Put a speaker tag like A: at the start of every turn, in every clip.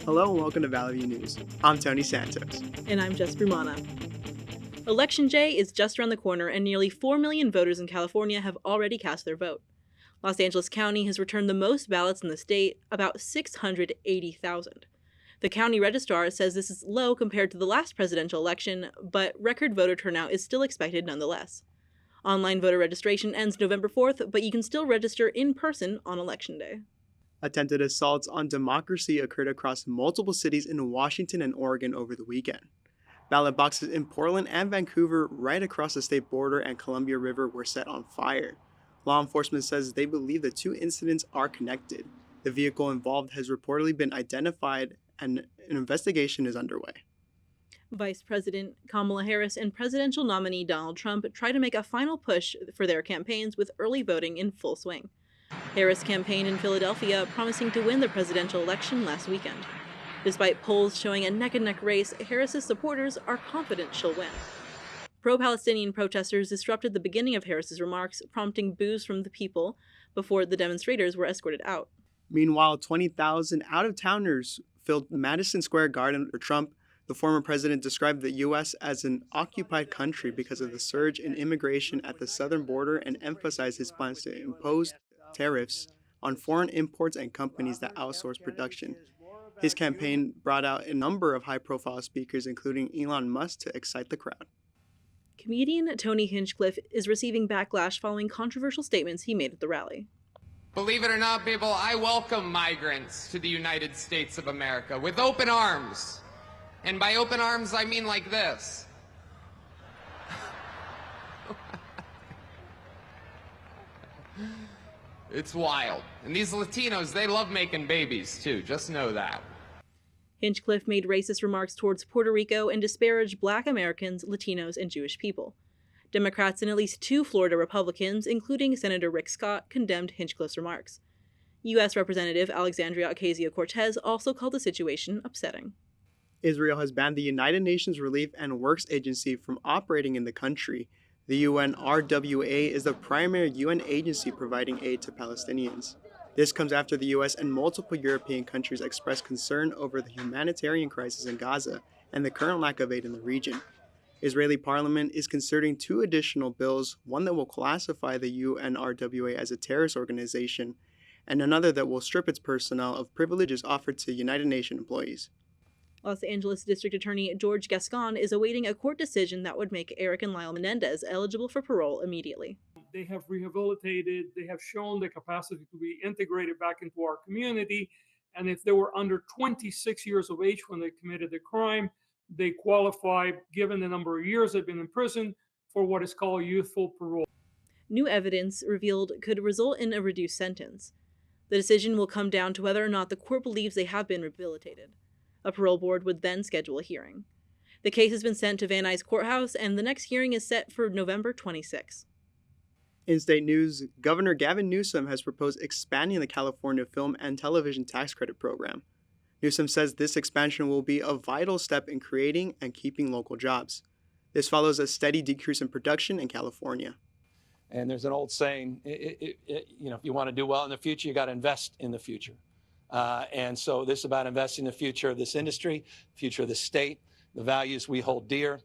A: Hello and welcome to Valley View News. I'm Tony Santos.
B: And I'm Jess Brumana. Election Day is just around the corner, and nearly 4 million voters in California have already cast their vote. Los Angeles County has returned the most ballots in the state, about 680,000. The county registrar says this is low compared to the last presidential election, but record voter turnout is still expected nonetheless. Online voter registration ends November 4th, but you can still register in person on Election Day.
A: Attempted assaults on democracy occurred across multiple cities in Washington and Oregon over the weekend. Ballot boxes in Portland and Vancouver, right across the state border and Columbia River, were set on fire. Law enforcement says they believe the two incidents are connected. The vehicle involved has reportedly been identified and an investigation is underway.
B: Vice President Kamala Harris and presidential nominee Donald Trump try to make a final push for their campaigns with early voting in full swing. Harris campaigned in Philadelphia, promising to win the presidential election last weekend. Despite polls showing a neck-and-neck race, Harris's supporters are confident she'll win. Pro-Palestinian protesters disrupted the beginning of Harris's remarks, prompting boos from the people before the demonstrators were escorted out.
A: Meanwhile, 20,000 out-of-towners filled Madison Square Garden for Trump. The former president described the U.S. as an occupied country because of the surge in immigration at the southern border and emphasized his plans to impose tariffs on foreign imports and companies that outsource production. His campaign brought out a number of high-profile speakers, including Elon Musk, to excite the crowd.
B: Comedian Tony Hinchcliffe is receiving backlash following controversial statements he made at the rally.
C: Believe it or not, people, I welcome migrants to the United States of America with open arms. And by open arms, I mean like this. It's wild. And these Latinos, they love making babies, too. Just know that.
B: Hinchcliffe made racist remarks towards Puerto Rico and disparaged Black Americans, Latinos, and Jewish people. Democrats and at least 2 Florida Republicans, including Senator Rick Scott, condemned Hinchcliffe's remarks. U.S. Representative Alexandria Ocasio-Cortez also called the situation upsetting.
A: Israel has banned the United Nations Relief and Works Agency from operating in the country. The UNRWA is the primary UN agency providing aid to Palestinians. This comes after the U.S. and multiple European countries expressed concern over the humanitarian crisis in Gaza and the current lack of aid in the region. Israeli parliament is considering 2 additional bills, one that will classify the UNRWA as a terrorist organization, and another that will strip its personnel of privileges offered to United Nations employees.
B: Los Angeles District Attorney George Gascon is awaiting a court decision that would make Eric and Lyle Menendez eligible for parole immediately.
D: They have rehabilitated, they have shown the capacity to be integrated back into our community, and if they were under 26 years of age when they committed the crime, they qualify, given the number of years they've been in prison, for what is called youthful parole.
B: New evidence revealed could result in a reduced sentence. The decision will come down to whether or not the court believes they have been rehabilitated. A parole board would then schedule a hearing. The case has been sent to Van Nuys Courthouse, and the next hearing is set for November 26.
A: In state news, Governor Gavin Newsom has proposed expanding the California Film and Television Tax Credit Program. Newsom says this expansion will be a vital step in creating and keeping local jobs. This follows a steady decrease in production in California.
E: And there's an old saying, if you want to do well in the future, you got to invest in the future. And so this is about investing in the future of this industry, future of the state, the values we hold dear,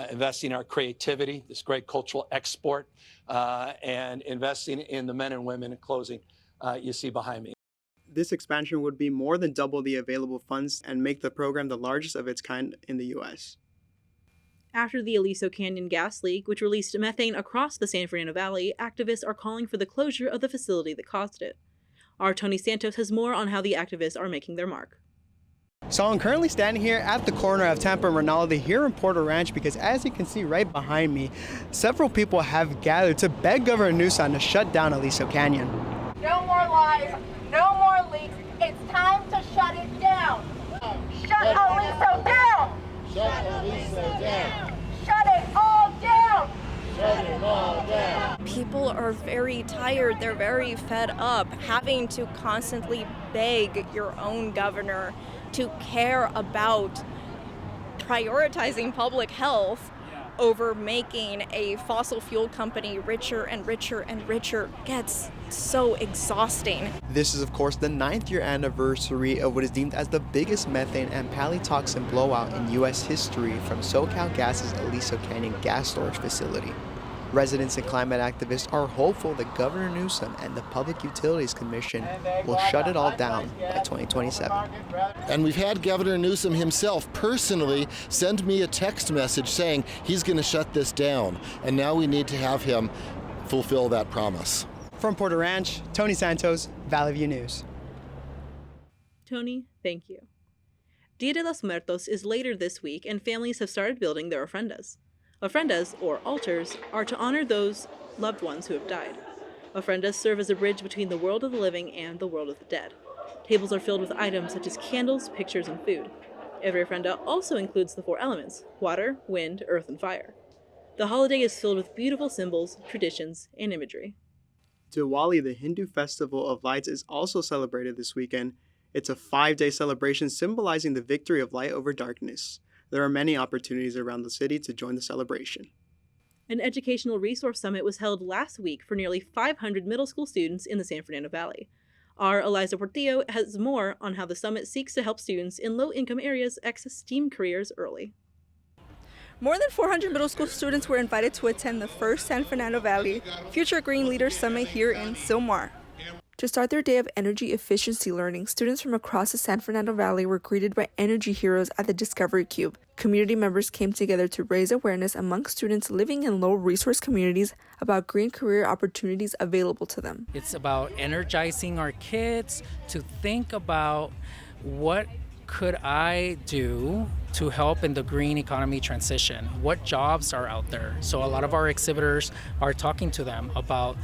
E: investing in our creativity, this great cultural export, and investing in the men and women in closing you see behind me.
A: This expansion would be more than double the available funds and make the program the largest of its kind in the U.S.
B: After the Aliso Canyon gas leak, which released methane across the San Fernando Valley, activists are calling for the closure of the facility that caused it. Our Tony Santos has more on how the activists are making their mark.
A: So I'm currently standing here at the corner of Tampa and Rinaldi here in Porter Ranch because, as you can see right behind me, several people have gathered to beg Governor Newsom to shut down Aliso Canyon.
F: No more lies, no more leaks. It's time to shut it down. Shut Aliso down.
G: Shut Aliso down.
F: Shut it all down.
G: Shut it all down.
H: People are very tired. They're very fed up having to constantly beg your own governor to care about prioritizing public health over making a fossil fuel company richer and richer and richer gets so exhausting.
A: This is, of course, the 9th year anniversary of what is deemed as the biggest methane and palytoxin blowout in U.S. history from SoCalGas's Eliza Canyon gas storage facility. Residents and climate activists are hopeful that Governor Newsom and the Public Utilities Commission will shut it all down by 2027.
G: And we've had Governor Newsom himself personally send me a text message saying he's going to shut this down. And now we need to have him fulfill that promise.
A: From Porter Ranch, Tony Santos, Valley View News.
B: Tony, thank you. Dia de los Muertos is later this week, and families have started building their ofrendas. Ofrendas, or altars, are to honor those loved ones who have died. Ofrendas serve as a bridge between the world of the living and the world of the dead. Tables are filled with items such as candles, pictures, and food. Every ofrenda also includes the 4 elements: water, wind, earth, and fire. The holiday is filled with beautiful symbols, traditions, and imagery.
A: Diwali, the Hindu festival of lights, is also celebrated this weekend. It's a 5-day celebration symbolizing the victory of light over darkness. There are many opportunities around the city to join the celebration.
B: An educational resource summit was held last week for nearly 500 middle school students in the San Fernando Valley. Our Eliza Portillo has more on how the summit seeks to help students in low-income areas access STEAM careers early.
I: More than 400 middle school students were invited to attend the first San Fernando Valley Future Green Leaders Summit here in Silmar. To start their day of energy efficiency learning, students from across the San Fernando Valley were greeted by energy heroes at the Discovery Cube. Community members came together to raise awareness among students living in low-resource communities about green career opportunities available to them.
J: It's about energizing our kids to think about what could I do to help in the green economy transition? What jobs are out there? So a lot of our exhibitors are talking to them about,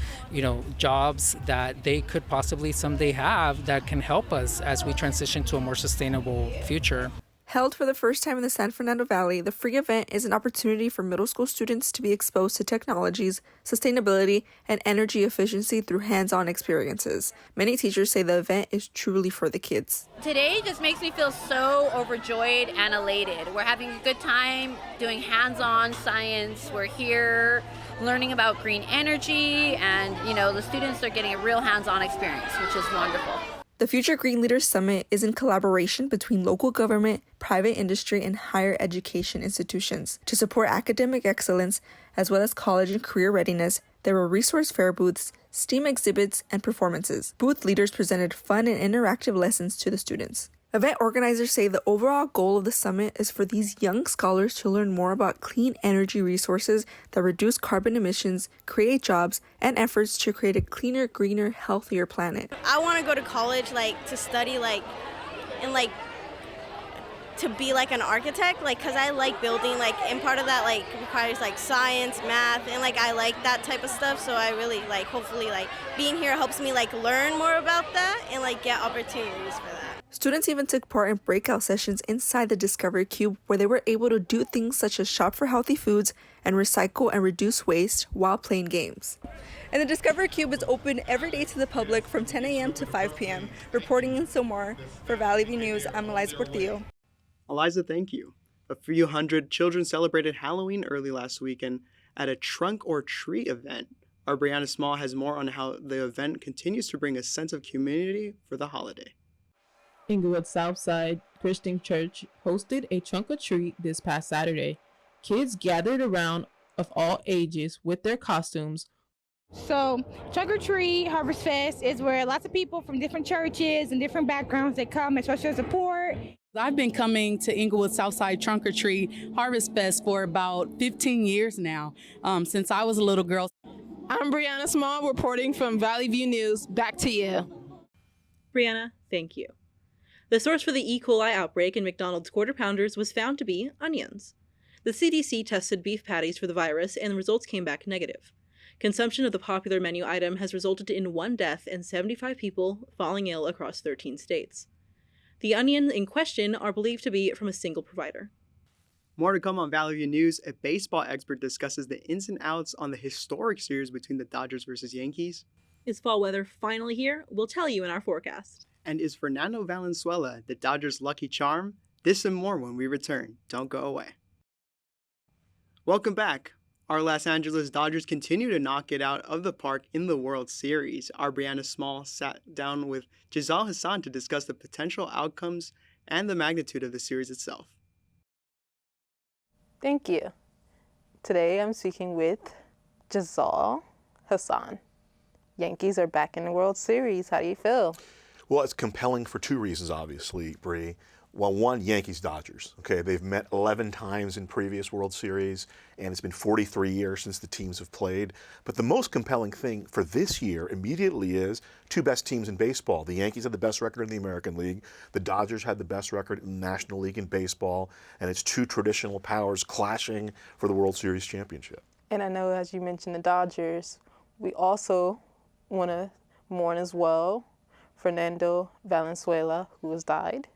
J: jobs that they could possibly someday have that can help us as we transition to a more sustainable future.
I: Held for the first time in the San Fernando Valley, the free event is an opportunity for middle school students to be exposed to technologies, sustainability, and energy efficiency through hands-on experiences. Many teachers say the event is truly for the kids.
K: Today just makes me feel so overjoyed and elated. We're having a good time doing hands-on science. We're here learning about green energy, and the students are getting a real hands-on experience, which is wonderful.
I: The Future Green Leaders Summit is in collaboration between local government, private industry, and higher education institutions. To support academic excellence, as well as college and career readiness, there were resource fair booths, STEAM exhibits, and performances. Booth leaders presented fun and interactive lessons to the students. Event organizers say the overall goal of the summit is for these young scholars to learn more about clean energy resources that reduce carbon emissions, create jobs, and efforts to create a cleaner, greener, healthier planet.
L: I want to go to college, to study, to be an architect, because I like building, and part of that, requires, science, math, and, I like that type of stuff, so I really, hopefully, being here helps me, learn more about that and, get opportunities for that.
I: Students even took part in breakout sessions inside the Discovery Cube where they were able to do things such as shop for healthy foods and recycle and reduce waste while playing games. And the Discovery Cube is open every day to the public from 10 a.m. to 5 p.m. Reporting in Silmar for Valley View News, I'm Eliza Portillo.
A: Eliza, thank you. A few hundred children celebrated Halloween early last weekend at a trunk or treat event. Our Brianna Small has more on how the event continues to bring a sense of community for the holiday.
M: Inglewood Southside Christian Church hosted a trunk or treat this past Saturday. Kids gathered around of all ages with their costumes.
N: So Trunk or Treat Harvest Fest is where lots of people from different churches and different backgrounds, they come and show their support.
O: I've been coming to Inglewood Southside Trunk or Treat Harvest Fest for about 15 years now, since I was a little girl.
P: I'm Brianna Small reporting from Valley View News. Back to you.
B: Brianna, thank you. The source for the E. coli outbreak in McDonald's Quarter Pounders was found to be onions. The CDC tested beef patties for the virus, and the results came back negative. Consumption of the popular menu item has resulted in 1 death and 75 people falling ill across 13 states. The onions in question are believed to be from a single provider.
A: More to come on Valley View News. A baseball expert discusses the ins and outs on the historic series between the Dodgers versus Yankees.
B: Is fall weather finally here? We'll tell you in our forecast.
A: And is Fernando Valenzuela the Dodgers' lucky charm? This and more when we return. Don't go away. Welcome back. Our Los Angeles Dodgers continue to knock it out of the park in the World Series. Our Brianna Small sat down with Giselle Hassan to discuss the potential outcomes and the magnitude of the series itself.
P: Thank you. Today I'm speaking with Giselle Hassan. Yankees are back in the World Series. How do you feel?
Q: Well, it's compelling for two reasons, obviously, Bree. Well, one, Yankees-Dodgers. Okay, they've met 11 times in previous World Series, and it's been 43 years since the teams have played. But the most compelling thing for this year immediately is two best teams in baseball. The Yankees had the best record in the American League. The Dodgers had the best record in the National League in baseball, and it's two traditional powers clashing for the World Series championship.
P: And I know, as you mentioned, the Dodgers, we also want to mourn as well Fernando Valenzuela, who has died.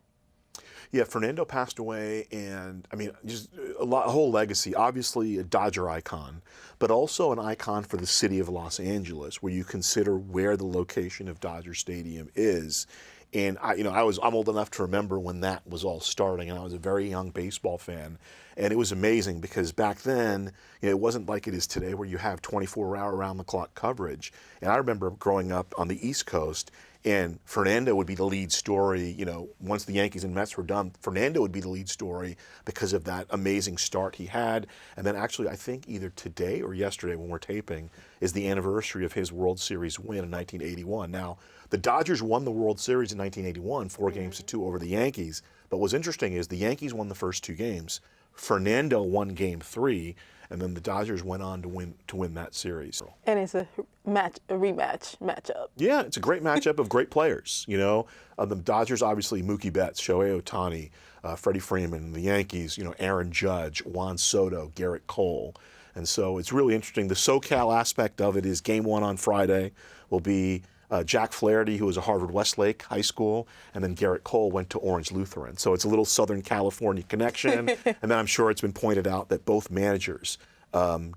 Q: Yeah, Fernando passed away, and I mean, just a whole legacy. Obviously, a Dodger icon, but also an icon for the city of Los Angeles, where you consider where the location of Dodger Stadium is. And I'm old enough to remember when that was all starting, and I was a very young baseball fan. And it was amazing because back then, it wasn't like it is today where you have 24-hour around-the-clock coverage. And I remember growing up on the East Coast, and Fernando would be the lead story. Once the Yankees and Mets were done, Fernando would be the lead story because of that amazing start he had. And then actually, I think either today or yesterday when we're taping is the anniversary of his World Series win in 1981. Now, the Dodgers won the World Series in 1981, 4-2 over the Yankees. But what's interesting is the Yankees won the first two games. Fernando won Game 3, and then the Dodgers went on to win that series.
P: And it's a rematch matchup.
Q: Yeah, it's a great matchup of great players. The Dodgers, obviously, Mookie Betts, Shohei Ohtani, Freddie Freeman. The Yankees, Aaron Judge, Juan Soto, Garrett Cole. And so it's really interesting. The SoCal aspect of it is Game 1 on Friday will be Jack Flaherty, who was a Harvard Westlake High School, and then Garrett Cole went to Orange Lutheran. So it's a little Southern California connection. And then I'm sure it's been pointed out that both managers,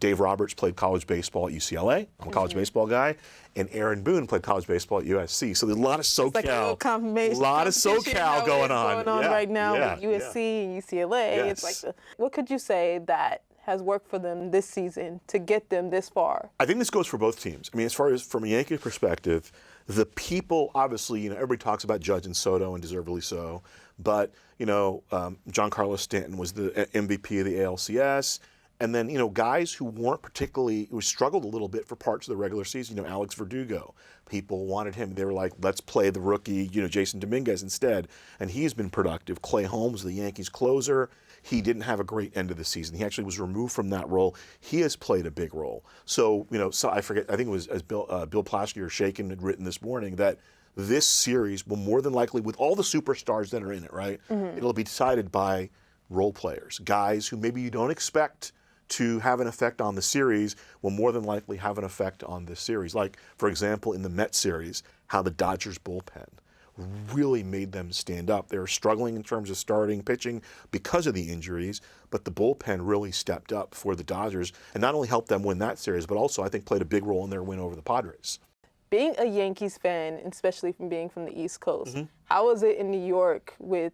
Q: Dave Roberts played college baseball at UCLA. I'm a college baseball guy. And Aaron Boone played college baseball at USC. So there's a lot of SoCal.
P: It's like a confirmation.
Q: A lot of SoCal going on.
P: Right now with USC and UCLA.
Q: Yes.
P: It's like what could you say that has worked for them this season to get them this far?
Q: I think this goes for both teams. I mean, as far as from a Yankee perspective, the people, obviously, everybody talks about Judge and Soto, and deservedly so. But, Giancarlo Stanton was the MVP of the ALCS. And then, guys who who struggled a little bit for parts of the regular season, Alex Verdugo. People wanted him. They were like, let's play the rookie, Jason Dominguez instead. And he's been productive. Clay Holmes, the Yankees closer, he didn't have a great end of the season. He actually was removed from that role. He has played a big role. So, I forget, I think it was as Bill Plaschke or Shaken had written this morning that this series will more than likely, with all the superstars that are in it, right, it'll be decided by role players, guys who maybe you don't expect to have an effect on the series will more than likely have an effect on this series. Like, for example, in the Mets series, how the Dodgers bullpen really made them stand up. They were struggling in terms of starting pitching because of the injuries, but the bullpen really stepped up for the Dodgers and not only helped them win that series, but also I think played a big role in their win over the Padres.
P: Being a Yankees fan, especially from being from the East Coast, how was it in New York with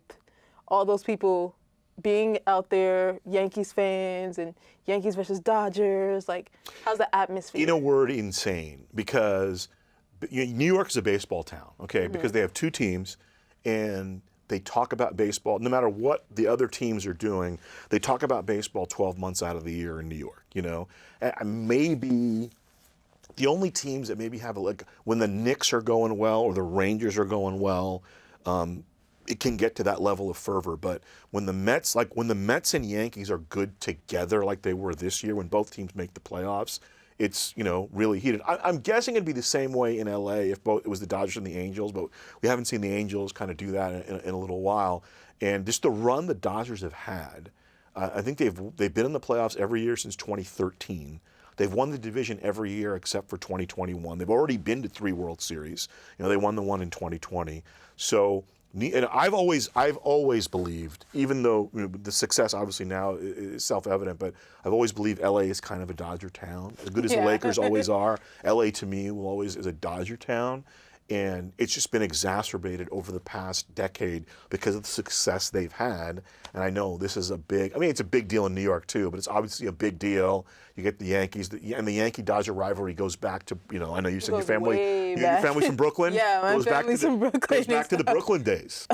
P: all those people being out there, Yankees fans and Yankees versus Dodgers? Like, how's the atmosphere?
Q: In a word, insane, because New York is a baseball town, okay, because they have two teams and they talk about baseball. No matter what the other teams are doing, they talk about baseball 12 months out of the year in New York, Maybe the only teams that maybe have when the Knicks are going well or the Rangers are going well, it can get to that level of fervor. But when the Mets and Yankees are good together like they were this year, when both teams make the playoffs, it's, really heated. I'm guessing it'd be the same way in LA if it was the Dodgers and the Angels, but we haven't seen the Angels kind of do that in a little while. And just the run the Dodgers have had, I think they've been in the playoffs every year since 2013. They've won the division every year except for 2021. They've already been to 3 World Series. They won the one in 2020. So, and I've always believed, even though the success obviously now is self-evident, but I've always believed LA is kind of a Dodger town. As good as the Lakers always are, LA to me will always is a Dodger town. And it's just been exacerbated over the past decade because of the success they've had. And I know this is it's a big deal in New York too, but it's obviously a big deal. You get the Yankees, and the Yankee-Dodger rivalry goes back to, I know you said your family's from Brooklyn?
P: Yeah, my family's from Brooklyn.
Q: Goes back to the Brooklyn days.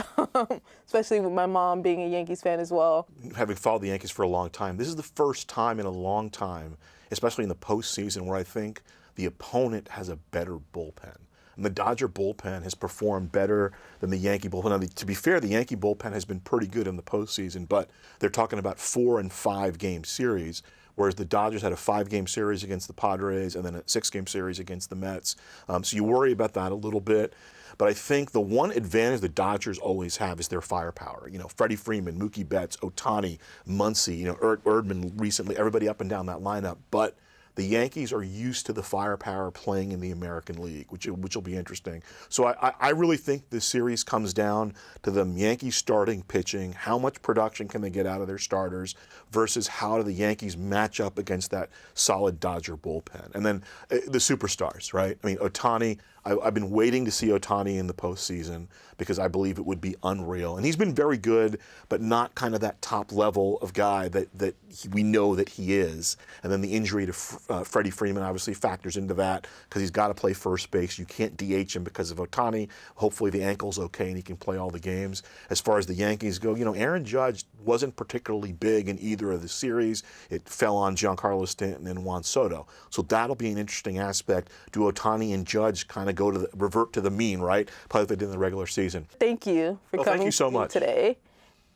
P: Especially with my mom being a Yankees fan as well.
Q: Having followed the Yankees for a long time, this is the first time in a long time, especially in the postseason, where I think the opponent has a better bullpen. And the Dodger bullpen has performed better than the Yankee bullpen. Now, to be fair, the Yankee bullpen has been pretty good in the postseason, but they're talking about 4 and 5 game series, whereas the Dodgers had a 5-game series against the Padres and then a 6-game series against the Mets. So you worry about that a little bit. But I think the one advantage the Dodgers always have is their firepower. Freddie Freeman, Mookie Betts, Ohtani, Muncy, Erdman recently, everybody up and down that lineup. But the Yankees are used to the firepower playing in the American League, which will be interesting. So I really think this series comes down to the Yankees starting pitching, how much production can they get out of their starters versus how do the Yankees match up against that solid Dodger bullpen. And then the superstars, right? I mean, Ohtani, I've been waiting to see Ohtani in the postseason because I believe it would be unreal. And he's been very good, but not kind of that top level of guy that we know that he is. And then the injury to Freddie Freeman obviously factors into that because he's got to play first base. You can't DH him because of Ohtani. Hopefully the ankle's okay and he can play all the games. As far as the Yankees go, Aaron Judge wasn't particularly big in either of the series. It fell on Giancarlo Stanton and Juan Soto. So that'll be an interesting aspect. Do Ohtani and Judge kind of revert to the mean, right? Probably they did in the regular season.
P: Thank you for coming
Q: thank you so much
P: today.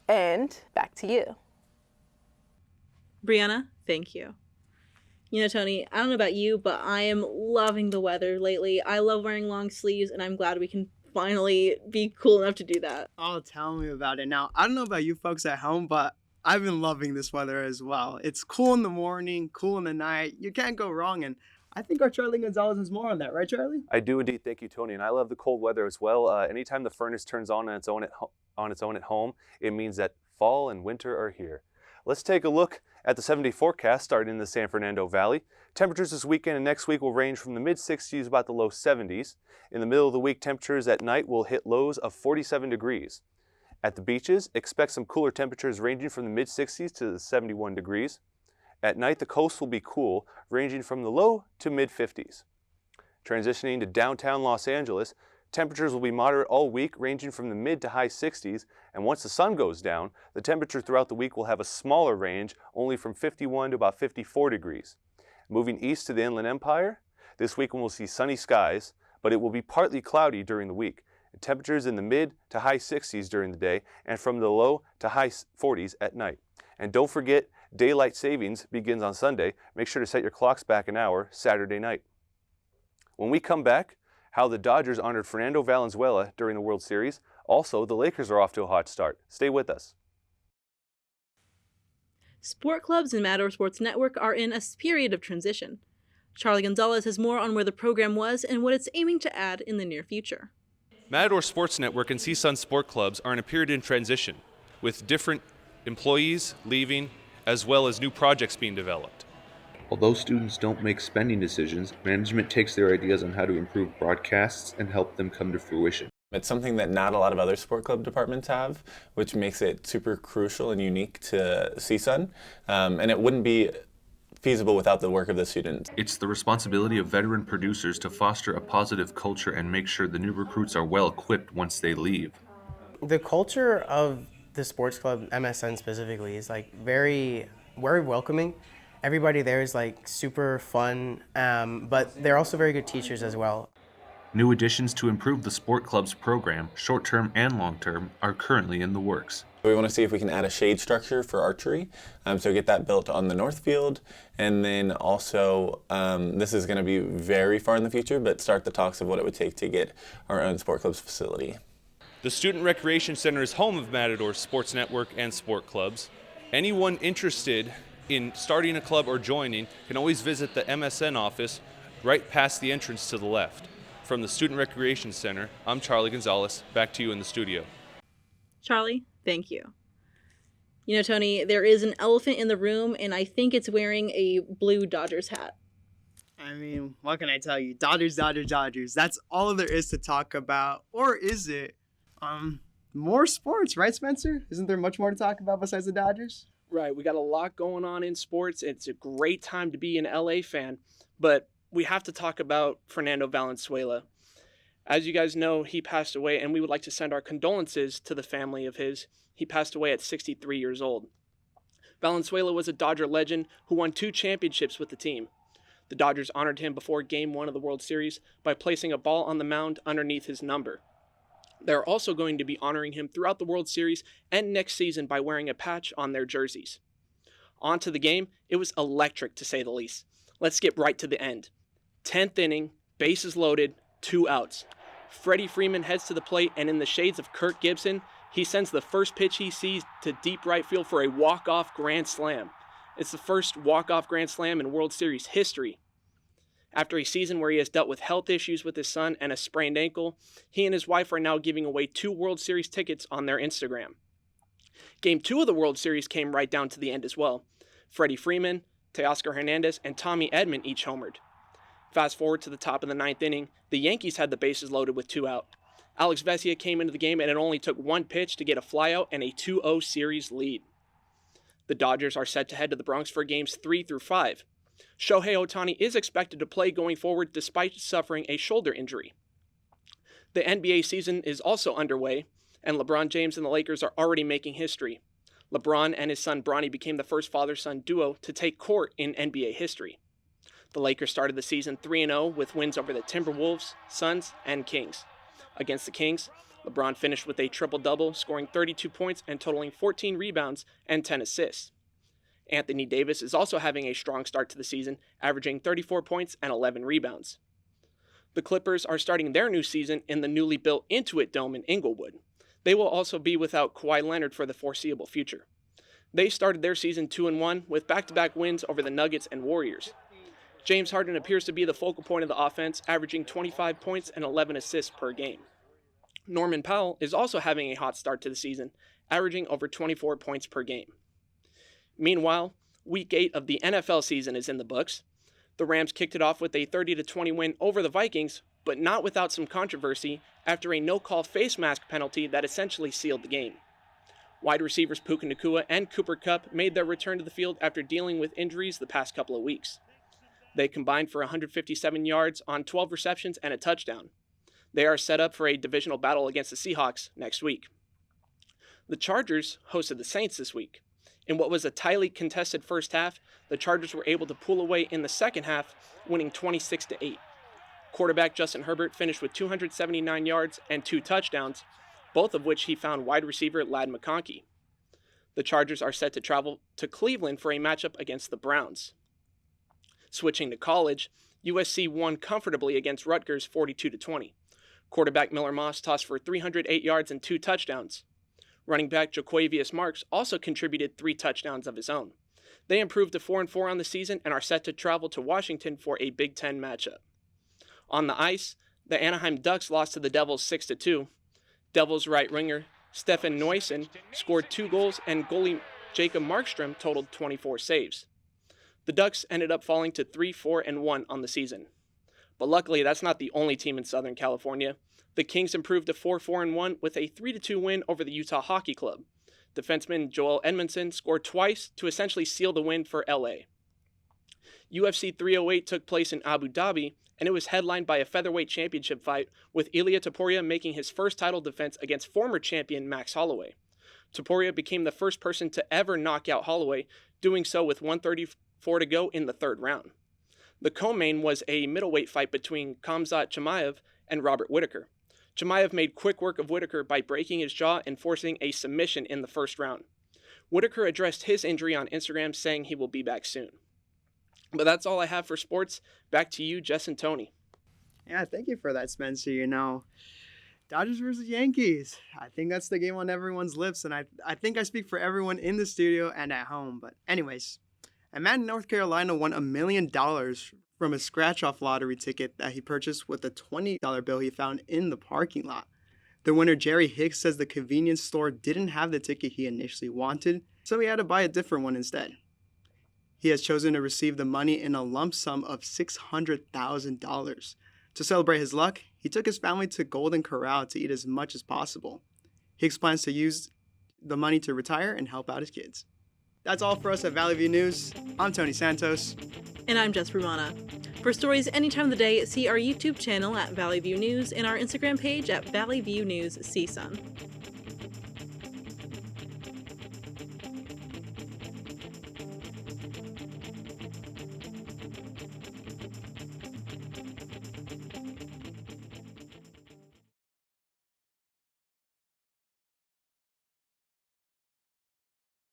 P: And back to you.
B: Brianna, thank you. Tony, I don't know about you, but I am loving the weather lately. I love wearing long sleeves, and I'm glad we can finally be cool enough to do that.
A: Oh, tell me about it. Now, I don't know about you folks at home, but I've been loving this weather as well. It's cool in the morning, cool in the night. You can't go wrong, and I think our Charlie Gonzalez is more on that, right, Charlie?
R: I do indeed. Thank you, Tony. And I love the cold weather as well. Anytime the furnace turns on its own at home, it means that fall and winter are here. Let's take a look at the 7-day forecast starting in the San Fernando Valley. Temperatures this weekend and next week will range from the mid-60s about the low 70s. In the middle of the week, temperatures at night will hit lows of 47 degrees. At the beaches, expect some cooler temperatures ranging from the mid-60s to the 71 degrees. At night, the coast will be cool, ranging from the low to mid-50s. Transitioning to downtown Los Angeles, temperatures will be moderate all week, ranging from the mid to high 60s, and once the sun goes down, the temperature throughout the week will have a smaller range, only from 51 to about 54 degrees. Moving east to the Inland Empire, this week we'll see sunny skies, but it will be partly cloudy during the week. Temperatures in the mid to high 60s during the day, and from the low to high 40s at night. And don't forget, daylight savings begins on Sunday. Make sure to set your clocks back an hour Saturday night. When we come back, how the Dodgers honored Fernando Valenzuela during the World Series. Also, the Lakers are off to a hot start. Stay with us.
B: Sport clubs and Matador Sports Network are in a period of transition. Charlie Gonzalez has more on where the program was and what it's aiming to add in the near future.
S: Matador Sports Network and CSUN Sport Clubs are in a period in transition, with different employees leaving, as well as new projects being developed.
T: Although students don't make spending decisions, management takes their ideas on how to improve broadcasts and help them come to fruition.
U: It's something that not a lot of other sport club departments have, which makes it super crucial and unique to CSUN, and it wouldn't be feasible without the work of the students.
T: It's the responsibility of veteran producers to foster a positive culture and make sure the new recruits are well equipped once they leave.
V: The culture of the sports club, MSN specifically, is very welcoming. Everybody there is super fun, but they're also very good teachers as well.
T: New additions to improve the sport club's program, short-term and long-term, are currently in the works.
U: We want to see if we can add a shade structure for archery, so get that built on the north field, and then also this is going to be very far in the future, but start the talks of what it would take to get our own sport club's facility.
S: The Student Recreation Center is home of Matador Sports Network and sport clubs. Anyone interested in starting a club or joining can always visit the MSN office right past the entrance to the left. From the Student Recreation Center, I'm Charlie Gonzalez. Back to you in the studio.
B: Charlie, thank you. Tony, there is an elephant in the room, and I think it's wearing a blue Dodgers hat.
A: I mean, what can I tell you? Dodgers, Dodgers, Dodgers. That's all there is to talk about. Or is it? More sports, right, Spencer? Isn't there much more to talk about besides the Dodgers?
C: Right, we got a lot going on in sports. It's a great time to be an LA fan, but we have to talk about Fernando Valenzuela. As you guys know, he passed away, and we would like to send our condolences to the family of his. He passed away at 63 years old. Valenzuela was a Dodger legend who won 2 championships with the team. The Dodgers honored him before Game 1 of the World Series by placing a ball on the mound underneath his number. They're also going to be honoring him throughout the World Series and next season by wearing a patch on their jerseys. On to the game, it was electric to say the least. Let's get right to the end. 10th inning, bases loaded, 2 outs. Freddie Freeman heads to the plate, and in the shades of Kirk Gibson, he sends the first pitch he sees to deep right field for a walk-off grand slam. It's the first walk-off grand slam in World Series history. After a season where he has dealt with health issues with his son and a sprained ankle, he and his wife are now giving away 2 World Series tickets on their Instagram. Game 2 of the World Series came right down to the end as well. Freddie Freeman, Teoscar Hernandez, and Tommy Edman each homered. Fast forward to the top of the 9th inning, the Yankees had the bases loaded with 2 out. Alex Vesia came into the game, and it only took 1 pitch to get a flyout and a 2-0 series lead. The Dodgers are set to head to the Bronx for games 3 through 5. Shohei Ohtani is expected to play going forward despite suffering a shoulder injury. The NBA season is also underway, and LeBron James and the Lakers are already making history. LeBron and his son Bronny became the first father-son duo to take court in NBA history. The Lakers started the season 3-0 with wins over the Timberwolves, Suns, and Kings. Against the Kings, LeBron finished with a triple-double, scoring 32 points and totaling 14 rebounds and 10 assists. Anthony Davis is also having a strong start to the season, averaging 34 points and 11 rebounds. The Clippers are starting their new season in the newly built Intuit Dome in Inglewood. They will also be without Kawhi Leonard for the foreseeable future. They started their season 2-1 with back-to-back wins over the Nuggets and Warriors. James Harden appears to be the focal point of the offense, averaging 25 points and 11 assists per game. Norman Powell is also having a hot start to the season, averaging over 24 points per game. Meanwhile, Week 8 of the NFL season is in the books. The Rams kicked it off with a 30-20 win over the Vikings, but not without some controversy after a no-call face mask penalty that essentially sealed the game. Wide receivers Puka Nacua and Cooper Kupp made their return to the field after dealing with injuries the past couple of weeks. They combined for 157 yards on 12 receptions and a touchdown. They are set up for a divisional battle against the Seahawks next week. The Chargers hosted the Saints this week. In what was a tightly contested first half, the Chargers were able to pull away in the second half, winning 26-8. Quarterback Justin Herbert finished with 279 yards and 2 touchdowns, both of which he found wide receiver Ladd McConkey. The Chargers are set to travel to Cleveland for a matchup against the Browns. Switching to college, USC won comfortably against Rutgers 42-20. Quarterback Miller Moss tossed for 308 yards and 2 touchdowns. Running back Jaquavius Marks also contributed 3 touchdowns of his own. They improved to 4-4 on the season and are set to travel to Washington for a Big Ten matchup. On the ice, the Anaheim Ducks lost to the Devils 6-2. Devils right winger Stefan Noisen scored 2 goals, and goalie Jacob Markstrom totaled 24 saves. The Ducks ended up falling to 3-4-1 on the season. But luckily, that's not the only team in Southern California. The Kings improved to 4-4-1 with a 3-2 win over the Utah Hockey Club. Defenseman Joel Edmondson scored twice to essentially seal the win for LA. UFC 308 took place in Abu Dhabi, and it was headlined by a featherweight championship fight, with Ilia Topuria making his first title defense against former champion Max Holloway. Topuria became the first person to ever knock out Holloway, doing so with 1:34 to go in the 3rd round. The co-main was a middleweight fight between Khamzat Chimaev and Robert Whittaker. Chimaev made quick work of Whittaker by breaking his jaw and forcing a submission in the 1st round. Whittaker addressed his injury on Instagram, saying he will be back soon. But that's all I have for sports. Back to you, Jess and Tony.
A: Yeah, thank you for that, Spencer. Dodgers versus Yankees. I think that's the game on everyone's lips, and I think I speak for everyone in the studio and at home. But anyways, a man in North Carolina won $1 million from a scratch-off lottery ticket that he purchased with a $20 bill he found in the parking lot. The winner, Jerry Hicks, says the convenience store didn't have the ticket he initially wanted, so he had to buy a different one instead. He has chosen to receive the money in a lump sum of $600,000. To celebrate his luck, he took his family to Golden Corral to eat as much as possible. He plans to use the money to retire and help out his kids. That's all for us at Valley View News. I'm Tony Santos.
B: And I'm Jess Romana. For stories anytime of the day, see our YouTube channel at Valley View News and our Instagram page at Valley View News CSUN.